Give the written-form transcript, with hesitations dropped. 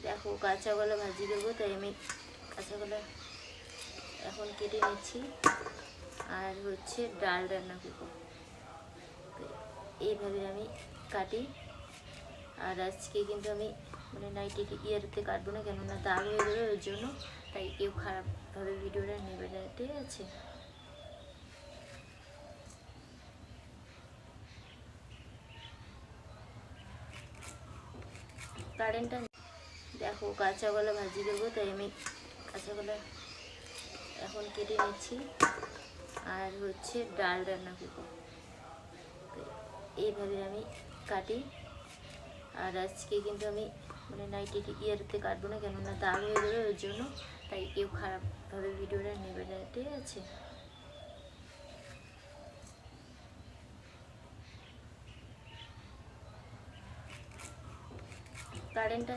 দেখো কাঁচা কলা ভাজি করবো, তাই আমি কাঁচা কলা এখন কেটে নিচ্ছি। আর হচ্ছে ডাল রান্না করবো, তো এইভাবে আমি কাটি। আর আজকে কিন্তু আমি মানে নাইটি ইয়ারতে কাটবো না, কেননা দাগ হয়ে যাবে ওর জন্য, তাই কেউ খারাপভাবে ভিডিওটা নেবে না, ঠিক আছে। কারেন্টটা দেখো কাঁচা কলা ভাজি করবো, তাই আমি কাঁচা কলা এখন কেটে নিচ্ছি। আর হচ্ছে ডাল রান্না করবো, তো এইভাবে আমি কাটি। আর আজকে কিন্তু আমি মানে নাইটি ইয়ারতে কাটবো না, কেননা দাগ হয়ে যাবে ওর জন্য, তাই কেউ খারাপভাবে ভিডিওটা নেবে না, ঠিক আছে। কারেন্টটা